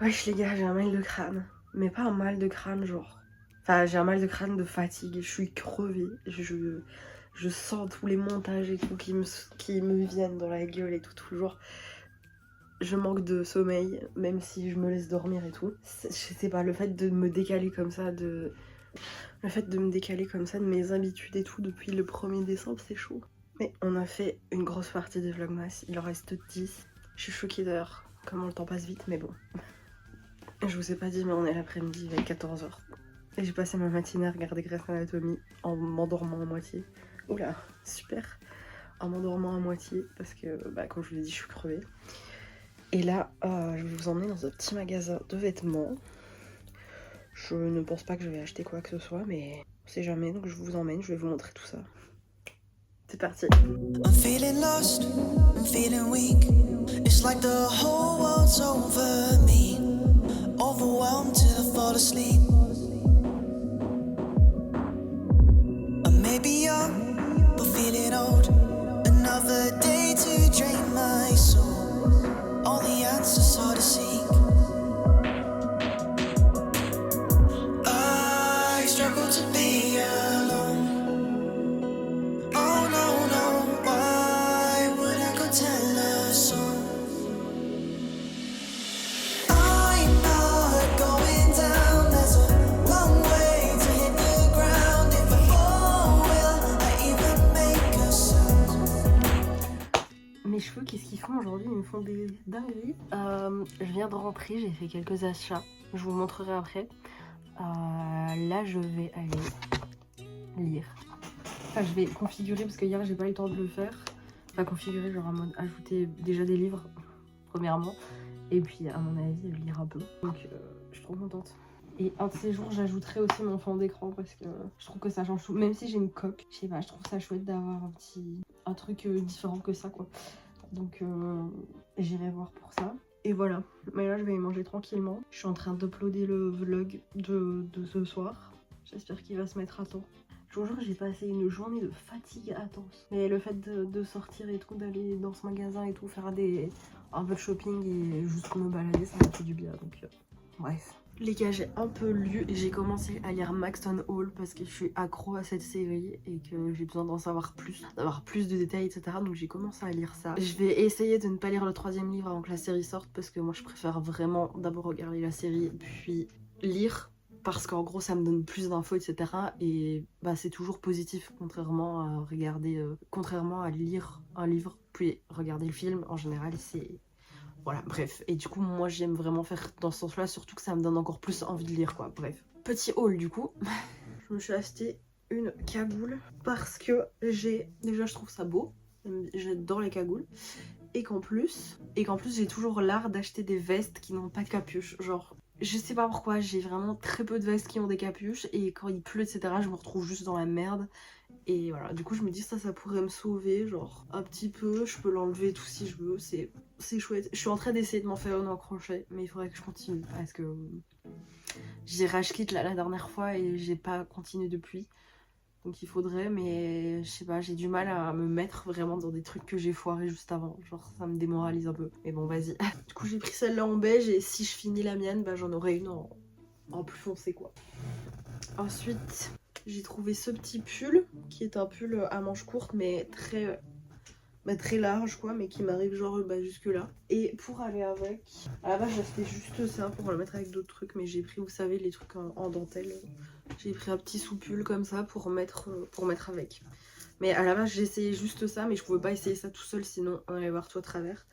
Wesh les gars, j'ai un mal de crâne. Mais pas un mal de crâne genre. Enfin, j'ai un mal de crâne de fatigue. Je suis crevée. Je sens tous les montages et tout qui me viennent dans la gueule et tout, toujours. Je manque de sommeil, même si je me laisse dormir et tout. Je sais pas, le fait de me décaler comme ça, Le fait de me décaler comme ça de mes habitudes et tout depuis le 1er décembre, c'est chaud. Mais on a fait une grosse partie des Vlogmas, il en reste 10. Je suis choquée d'ailleurs, comment le temps passe vite, mais bon. Je vous ai pas dit, mais on est l'après-midi, il est 14h. Et j'ai passé ma matinée à regarder Grey's Anatomy en m'endormant à moitié. Oula, super. En m'endormant à moitié, parce que, bah, comme je vous l'ai dit, je suis crevée. Et là, je vais vous emmener dans un petit magasin de vêtements. Je ne pense pas que je vais acheter quoi que ce soit, mais on sait jamais, donc je vous emmène, je vais vous montrer tout ça. C'est parti. I'm feeling lost, I'm feeling weak. It's like the whole world's over me. Overwhelmed till I fall asleep. I may be young, but feeling old. Another day to drain my soul. All the answers are to seek. I struggle to be alone. Oh no, no, why would I go tell a soul? I'm not going down, there's a long way to hit the ground. If I fall, will I even make a sound? Mes cheveux, qu'est-ce qu'ils font aujourd'hui? Ils me font des dingueries. Je viens de rentrer, j'ai fait quelques achats, je vous montrerai après. Là, je vais aller lire. Enfin, je vais configurer parce que hier j'ai pas eu le temps de le faire. Enfin, configurer, genre en mode ajouter déjà des livres, premièrement. Et puis, à mon avis, lire un peu. Donc, je suis trop contente. Et un de ces jours, j'ajouterai aussi mon fond d'écran parce que je trouve que ça change tout. Même si j'ai une coque, je sais pas, je trouve ça chouette d'avoir un truc différent que ça, quoi. Donc, j'irai voir pour ça. Et voilà. Mais là, je vais manger tranquillement. Je suis en train d'uploader le vlog de ce soir. J'espère qu'il va se mettre à temps. Je vous jure, j'ai passé une journée de fatigue intense. Mais le fait de sortir et tout, d'aller dans ce magasin et tout, faire un peu de shopping et juste me balader, ça m'a fait du bien. Donc, bref. Les gars, j'ai un peu lu et j'ai commencé à lire Maxton Hall parce que je suis accro à cette série et que j'ai besoin d'en savoir plus, d'avoir plus de détails, etc. Donc j'ai commencé à lire ça. Je vais essayer de ne pas lire le 3e livre avant que la série sorte parce que moi je préfère vraiment d'abord regarder la série puis lire. Parce qu'en gros ça me donne plus d'infos, etc. Et bah c'est toujours positif, contrairement à contrairement à lire un livre puis regarder le film. En général c'est... Voilà, bref. Et du coup moi j'aime vraiment faire dans ce sens là, surtout que ça me donne encore plus envie de lire, quoi. Bref. Petit haul du coup. Je me suis acheté une cagoule parce que déjà je trouve ça beau. J'adore les cagoules. Et qu'en plus j'ai toujours l'art d'acheter des vestes qui n'ont pas de capuche. Genre, je sais pas pourquoi, j'ai vraiment très peu de vestes qui ont des capuches et quand il pleut, etc., je me retrouve juste dans la merde. Et voilà, du coup je me dis ça pourrait me sauver, genre un petit peu, je peux l'enlever tout si je veux, c'est chouette. Je suis en train d'essayer de m'en faire une en crochet, mais il faudrait que je continue parce que j'ai rage quitte la dernière fois et j'ai pas continué depuis. Donc il faudrait, mais je sais pas, j'ai du mal à me mettre vraiment dans des trucs que j'ai foirés juste avant. Genre ça me démoralise un peu. Mais bon, vas-y. Du coup j'ai pris celle-là en beige et si je finis la mienne, bah j'en aurai une en plus foncé, quoi. Ensuite, j'ai trouvé ce petit pull qui est un pull à manches courtes mais très large, quoi, mais qui m'arrive genre jusque là. Et pour aller avec, à la base j'ai acheté juste ça pour le mettre avec d'autres trucs, mais j'ai pris, vous savez, les trucs en dentelle. J'ai pris un petit sous-pull comme ça pour mettre avec. Mais à la base j'ai essayé juste ça, mais je pouvais pas essayer ça tout seul, sinon on allait voir tout à travers.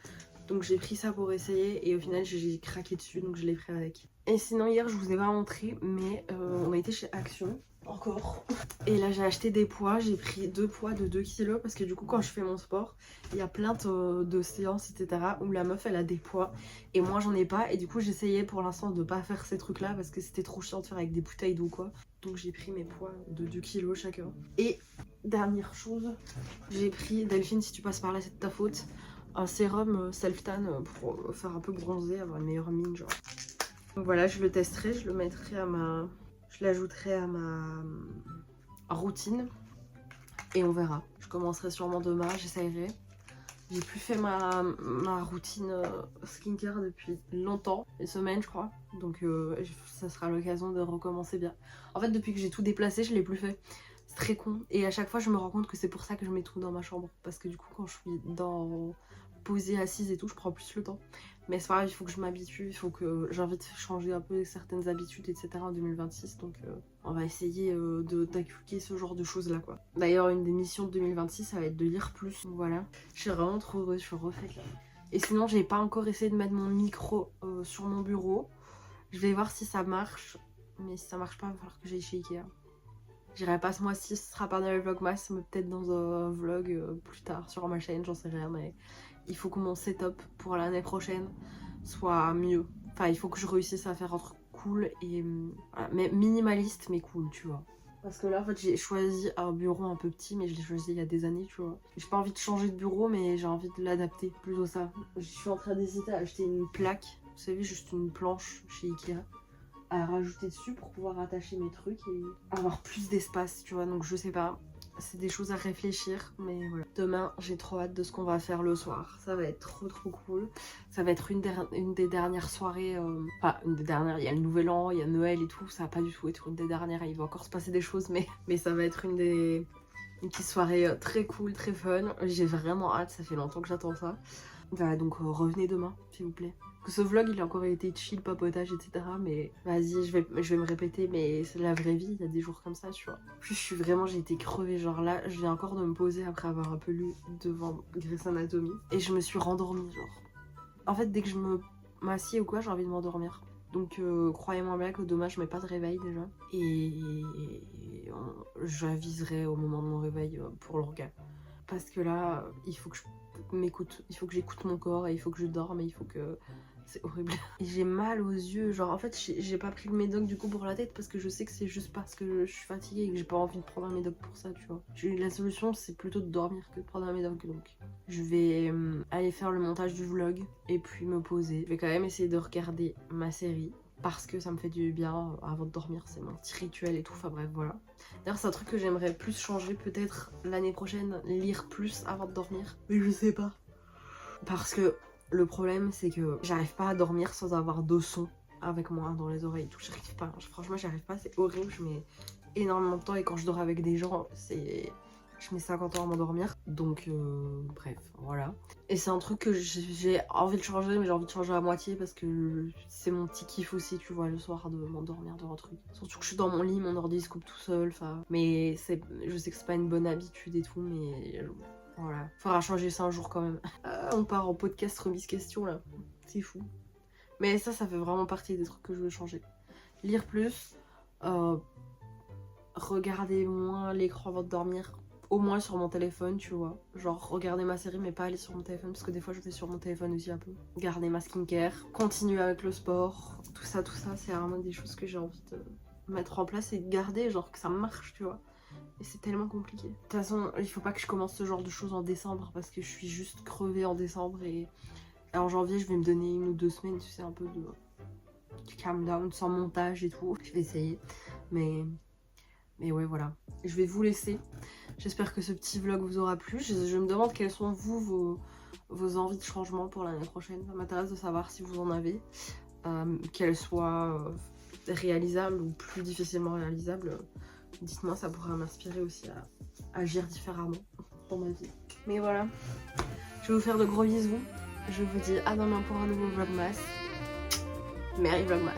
Donc j'ai pris ça pour essayer et au final j'ai craqué dessus, donc je l'ai pris avec. Et sinon hier je vous ai pas montré, mais on a été chez Action. Encore. Et là j'ai acheté des poids, j'ai pris 2 poids de 2 kilos parce que du coup quand je fais mon sport, il y a plein de séances, etc. où la meuf elle a des poids et moi j'en ai pas, et du coup j'essayais pour l'instant de pas faire ces trucs là parce que c'était trop chiant de faire avec des bouteilles d'eau, quoi. Donc j'ai pris mes poids de 2 kilos chacun. Et dernière chose, j'ai pris, Delphine si tu passes par là c'est de ta faute, un sérum self-tan pour faire un peu bronzer, avoir une meilleure mine, genre. Donc voilà, je le testerai, je le mettrai je l'ajouterai à ma routine et on verra. Je commencerai sûrement demain, j'essayerai. J'ai plus fait ma routine skincare depuis longtemps, une semaine je crois. Donc ça sera l'occasion de recommencer bien. En fait depuis que j'ai tout déplacé, je l'ai plus fait. C'est très con. Et à chaque fois je me rends compte que c'est pour ça que je mets tout dans ma chambre. Parce que du coup quand je suis posée, assise et tout, je prends plus le temps. Mais c'est pareil, il faut que je m'habitue, il faut que j'ai envie de changer un peu certaines habitudes, etc. en 2026. Donc on va essayer d'inculquer ce genre de choses là quoi. D'ailleurs une des missions de 2026 ça va être de lire plus. Donc voilà, je suis vraiment trop heureuse, je suis refaite là. Et sinon j'ai pas encore essayé de mettre mon micro sur mon bureau. Je vais voir si ça marche. Mais si ça marche pas, il va falloir que j'aille chez Ikea. J'irai pas ce mois-ci, ce sera pas dans le vlogmas, mais peut-être dans un vlog plus tard sur ma chaîne, j'en sais rien. Mais il faut que mon setup pour l'année prochaine soit mieux. Enfin, il faut que je réussisse à faire un truc cool et voilà, mais minimaliste mais cool, tu vois. Parce que là, en fait, j'ai choisi un bureau un peu petit, mais je l'ai choisi il y a des années, tu vois. J'ai pas envie de changer de bureau, mais j'ai envie de l'adapter, plutôt ça. Je suis en train d'hésiter à acheter une plaque, vous savez, juste une planche chez Ikea, à rajouter dessus pour pouvoir attacher mes trucs et avoir plus d'espace, tu vois. Donc je sais pas, c'est des choses à réfléchir, mais voilà. Demain, j'ai trop hâte de ce qu'on va faire le soir. Ça va être trop cool. Ça va être une des dernières soirées, enfin une des dernières, il y a le nouvel an, il y a Noël et tout. Ça va pas du tout être une des dernières, il va encore se passer des choses, mais ça va être une petite soirée très cool, très fun. J'ai vraiment hâte, ça fait longtemps que j'attends ça. Voilà, donc revenez demain, s'il vous plaît. Que ce vlog, il a encore été chill, papotage, etc. Mais vas-y, je vais me répéter, mais c'est la vraie vie, il y a des jours comme ça, tu vois. Puis j'ai été crevée, genre là, je viens encore de me poser après avoir un peu lu devant Grey's Anatomy. Et je me suis rendormie, genre. En fait, dès que je m'assieds ou quoi, j'ai envie de m'endormir. Donc croyez-moi bien que demain, je mets pas de réveil déjà. Et j'aviserai au moment de mon réveil pour l'orga. Parce que là, il faut que je m'écoute, il faut que j'écoute mon corps et il faut que je dorme et il faut que... C'est horrible. Et j'ai mal aux yeux, genre en fait j'ai pas pris le médoc du coup pour la tête parce que je sais que c'est juste parce que je suis fatiguée et que j'ai pas envie de prendre un médoc pour ça, tu vois. La solution c'est plutôt de dormir que de prendre un médoc, donc je vais aller faire le montage du vlog et puis me poser. Je vais quand même essayer de regarder ma série parce que ça me fait du bien avant de dormir, c'est mon petit rituel et tout, enfin bref voilà. D'ailleurs c'est un truc que j'aimerais plus changer, peut-être l'année prochaine, lire plus avant de dormir, mais je sais pas. Parce que le problème c'est que j'arrive pas à dormir sans avoir de son avec moi dans les oreilles et tout, j'arrive pas, franchement j'arrive pas, c'est horrible, je mets énormément de temps et quand je dors avec des gens, je mets 50 ans à m'endormir, donc bref, voilà. Et c'est un truc que j'ai envie de changer, mais j'ai envie de changer à moitié parce que c'est mon petit kiff aussi, tu vois, le soir de m'endormir devant un truc. Surtout que je suis dans mon lit, mon ordi se coupe tout seul, enfin... Mais je sais que c'est pas une bonne habitude et tout, mais... Voilà, faudra changer ça un jour quand même. On part en podcast remise question là, c'est fou. Mais ça fait vraiment partie des trucs que je veux changer. Lire plus, regarder moins l'écran avant de dormir, au moins sur mon téléphone, tu vois. Genre regarder ma série mais pas aller sur mon téléphone parce que des fois je vais sur mon téléphone aussi un peu. Garder ma skincare, continuer avec le sport, tout ça c'est vraiment des choses que j'ai envie de mettre en place et de garder, genre que ça marche, tu vois. Et c'est tellement compliqué. De toute façon, il faut pas que je commence ce genre de choses en décembre parce que je suis juste crevée en décembre et en janvier je vais me donner 1 ou 2 semaines, tu sais, un peu de calm down sans montage et tout. Je vais essayer, mais ouais voilà. Je vais vous laisser. J'espère que ce petit vlog vous aura plu. Je me demande quelles sont vos envies de changement pour l'année prochaine. Ça m'intéresse de savoir si vous en avez. Qu'elles soient réalisables ou plus difficilement réalisables. Dites-moi, ça pourrait m'inspirer aussi à agir différemment dans ma vie. Mais voilà, je vais vous faire de gros bisous. Je vous dis à demain pour un nouveau vlogmas. Merry Vlogmas.